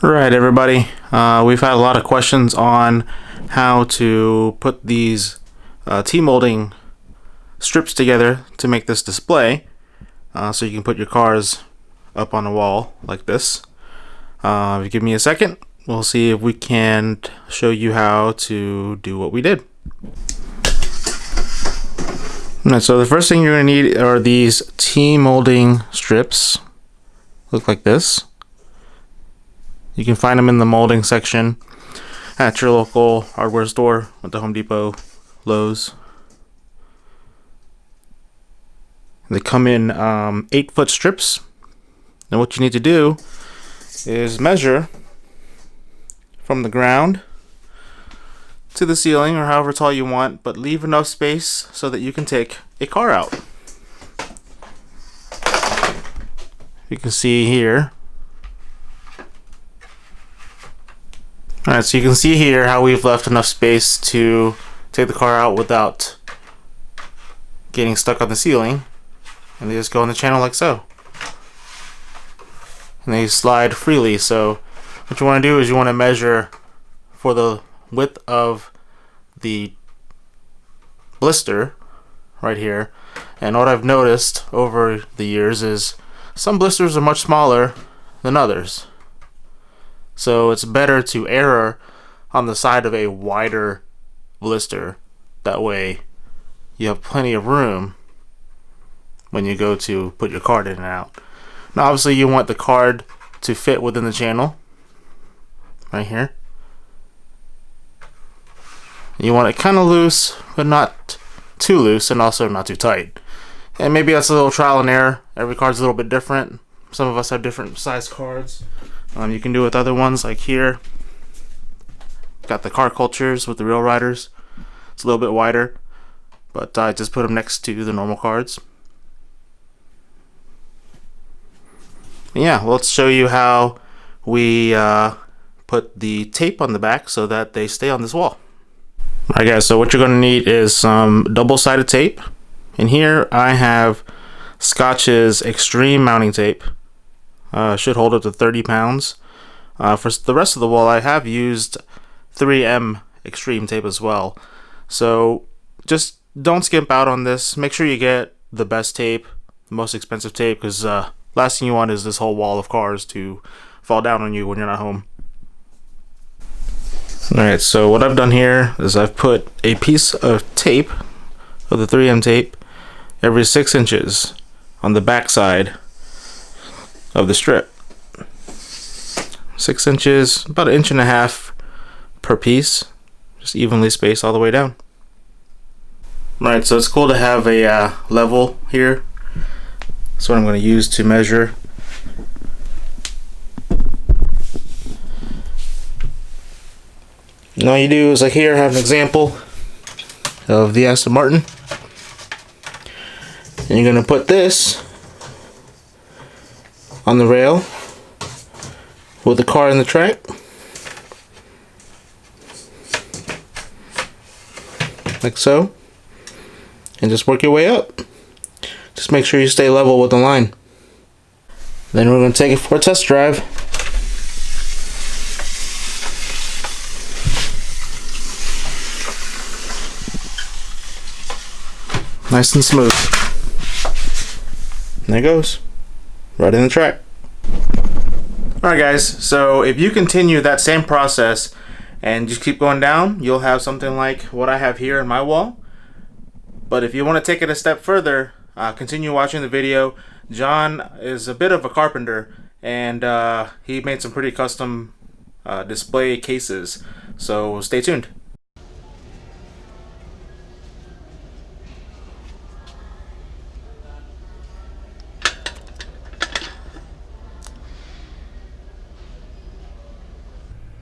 Right, everybody. We've had a lot of questions on how to put these T-molding strips together to make this display, so you can put your cars up on a wall like this. If you give me a second, we'll see if we can show you how to do what we did. Alright, so the first thing you're going to need are these T-molding strips. Look like this. You can find them in the molding section at your local hardware store, at the Home Depot, Lowe's. They come in 8-foot strips. And what you need to do is measure from the ground to the ceiling, or however tall you want, but leave enough space so that you can take a car out. You can see here. Alright, so you can see here how we've left enough space to take the car out without getting stuck on the ceiling. And they just go in the channel like so. And they slide freely. So what you want to do is you want to measure for the width of the blister right here. And what I've noticed over the years is some blisters are much smaller than others. So it's better to err on the side of a wider blister. That way you have plenty of room when you go to put your card in and out. Now obviously you want the card to fit within the channel right here. You want it kind of loose, but not too loose, and also not too tight. And maybe that's a little trial and error. Every card's a little bit different. Some of us have different size cards. You can do with other ones, like here. Got the car cultures with the real riders. It's a little bit wider, but I just put them next to the normal cards. Yeah, let's show you how we put the tape on the back so that they stay on this wall. Alright guys, so what you're going to need is some double-sided tape. And here I have Scotch's Extreme mounting tape. Should hold up to 30 pounds. For the rest of the wall, I have used 3M Extreme tape as well. So just don't skimp out on this. Make sure you get the best tape, the most expensive tape, because last thing you want is this whole wall of cars to fall down on you when you're not home. Alright, so what I've done here is I've put a piece of tape, of the 3M tape, every 6 inches on the back side of the strip. 6 inches, about 1.5 inches per piece, just evenly spaced all the way down. Alright, so it's cool to have a level here. That's what I'm going to use to measure. And all you do is, like here, I have an example of the Aston Martin. And you're going to put this on the rail with the car in the track. Like so. And just work your way up. Just make sure you stay level with the line. Then we're going to take it for a test drive. Nice and smooth. And there it goes. Right in the track. Alright guys, so if you continue that same process and just keep going down, you'll have something like what I have here in my wall. But if you want to take it a step further, continue watching the video. John is a bit of a carpenter, and he made some pretty custom display cases. So stay tuned.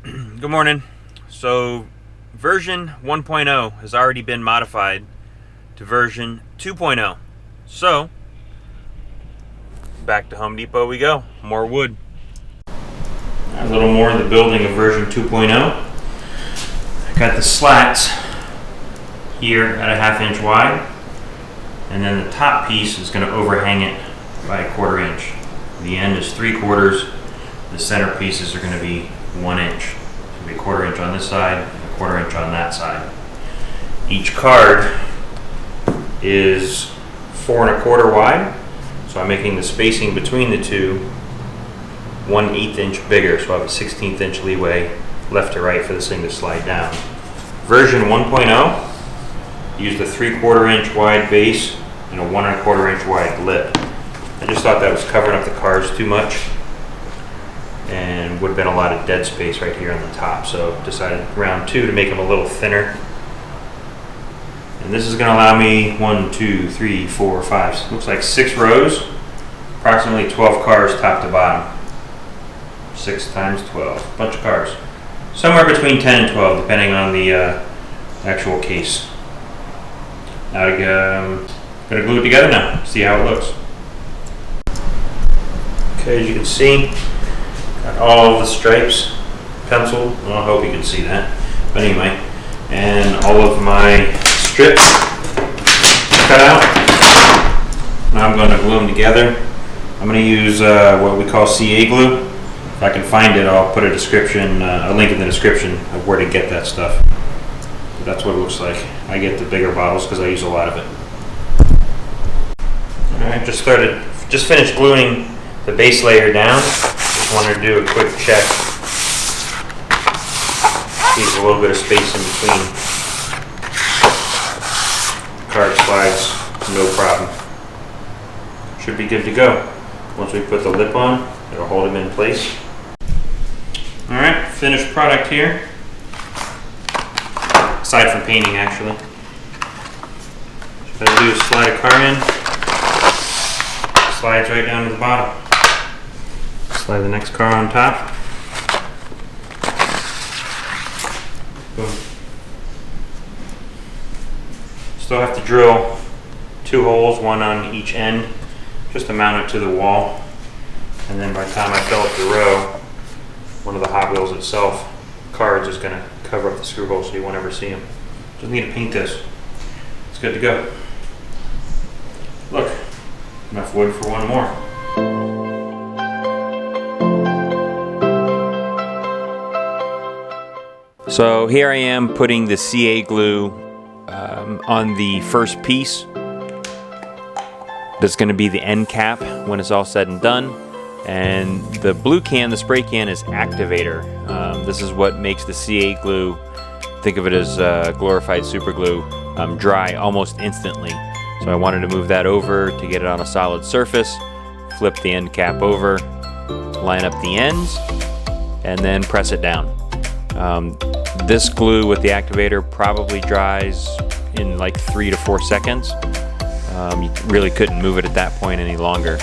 Good morning. So version 1.0 has already been modified to version 2.0. So back to Home Depot we go. More wood. A little more in the building of version 2.0. I got the slats here at 1/2 inch wide, and then the top piece is going to overhang it by 1/4 inch. The end is 3/4, The center pieces are going to be 1 inch. It's going to be a 1/4 inch on this side and a 1/4 inch on that side. Each card is 4 1/4 wide, so I'm making the spacing between the two 1/8 inch bigger, so I have a 1/16 inch leeway left to right for this thing to slide down. Version 1.0 used a 3/4 inch wide base and a 1 1/4 inch wide lip. I just thought that was covering up the cars too much and would have been a lot of dead space right here on the top, so decided round 2 to make them a little thinner. And this is going to allow me 1, 2, 3, 4, 5, looks like 6 rows, approximately 12 cars top to bottom. 6 times 12, bunch of cars. Somewhere between 10 and 12, depending on the actual case. Now I'm going to glue it together now, see how it looks. Okay, as you can see, got all of the stripes penciled. Well, I hope you can see that. But anyway, and all of my strips cut out. Now I'm going to glue them together. I'm going to use what we call CA glue. If I can find it, I'll put a link in the description of where to get that stuff. But that's what it looks like. I get the bigger bottles because I use a lot of it. Alright, just finished gluing the base layer down. Just wanted to do a quick check. Leaves a little bit of space in between. Card slides, no problem. Should be good to go. Once we put the lip on, it'll hold them in place. Alright, finished product here. Aside from painting, actually. What I do is slide a car in. Slides right down to the bottom. Slide the next car on top. Boom. Still have to drill 2 holes, 1 on each end, just to mount it to the wall. And then by the time I fill up the row, one of the Hot Wheels itself cards is going to cover up the screw hole so you won't ever see them. Just need to paint this. It's good to go. Look, enough wood for 1 more. So here I am putting the CA glue on the first piece. That's going to be the end cap when it's all said and done. And the blue can, the spray can, is activator. This is what makes the CA glue, think of it as glorified super glue, dry almost instantly. So I wanted to move that over to get it on a solid surface, flip the end cap over, line up the ends, and then press it down. This glue with the activator probably dries in like 3 to 4 seconds. You really couldn't move it at that point any longer.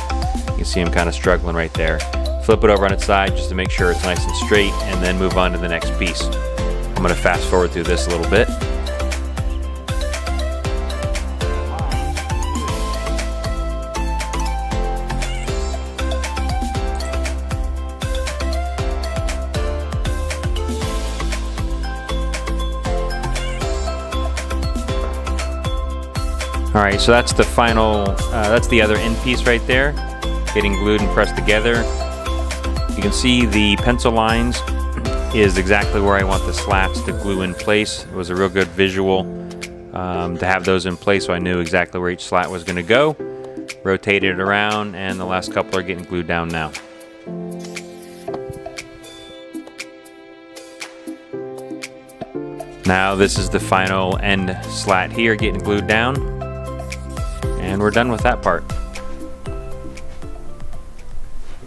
You can see I'm kind of struggling right there. Flip it over on its side just to make sure it's nice and straight, and then move on to the next piece. I'm going to fast forward through this a little bit. Alright, so that's the final, that's the other end piece right there, getting glued and pressed together. You can see the pencil lines is exactly where I want the slats to glue in place. It was a real good visual to have those in place, so I knew exactly where each slat was going to go. Rotated it around, and the last couple are getting glued down now. Now this is the final end slat here getting glued down. And we're done with that part.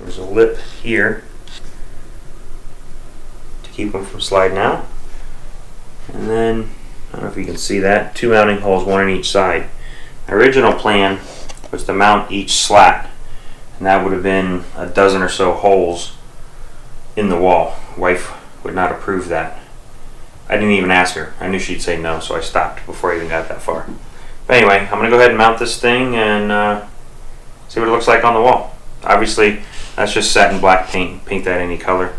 There's a lip here to keep them from sliding out. And then, I don't know if you can see that, 2 mounting holes, 1 on each side. My original plan was to mount each slat, and that would have been a dozen or so holes in the wall. Wife would not approve that. I didn't even ask her. I knew she'd say no, so I stopped before I even got that far. But anyway, I'm going to go ahead and mount this thing and see what it looks like on the wall. Obviously, that's just satin black paint. Paint that any color.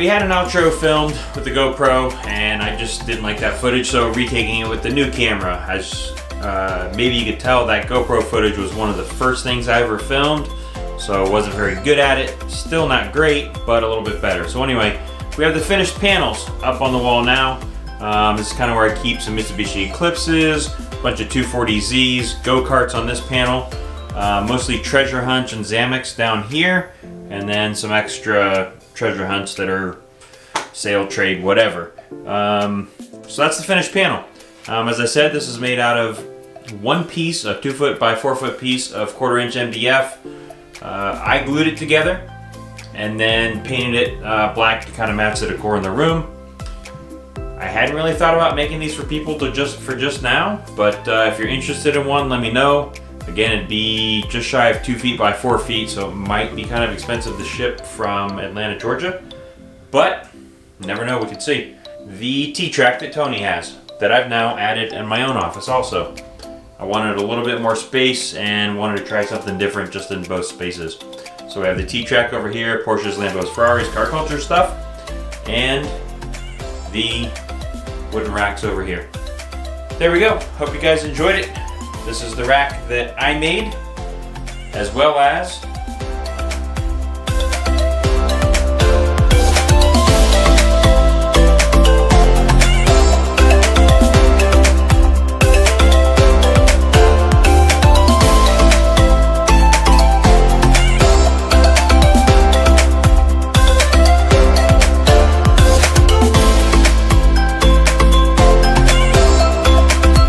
had an outro filmed with the GoPro, and I just didn't like that footage, so retaking it with the new camera. As maybe you could tell, that GoPro footage was one of the first things I ever filmed, so I wasn't very good at it. Still not great, but a little bit better. So anyway, we have the finished panels up on the wall now. This is kind of where I keep some Mitsubishi Eclipses, a bunch of 240Zs, go-karts on this panel, mostly treasure hunts and Zamex down here, and then some extra treasure hunts that are sale, trade, whatever. So that's the finished panel. As I said, this is made out of one piece, a 2 foot by 4 foot piece of 1/4 inch MDF. I glued it together and then painted it black to kind of match the decor in the room. I hadn't really thought about making these for people for just now, but if you're interested in one, let me know. Again, it'd be just shy of 2 feet by 4 feet, so it might be kind of expensive to ship from Atlanta, Georgia. But, never know, we could see. The T-Track that Tony has, that I've now added in my own office also. I wanted a little bit more space and wanted to try something different just in both spaces. So we have the T-Track over here, Porsches, Lambos, Ferraris, car culture stuff, and the wooden racks over here. There we go. Hope you guys enjoyed it. This is the rack that I made, as well as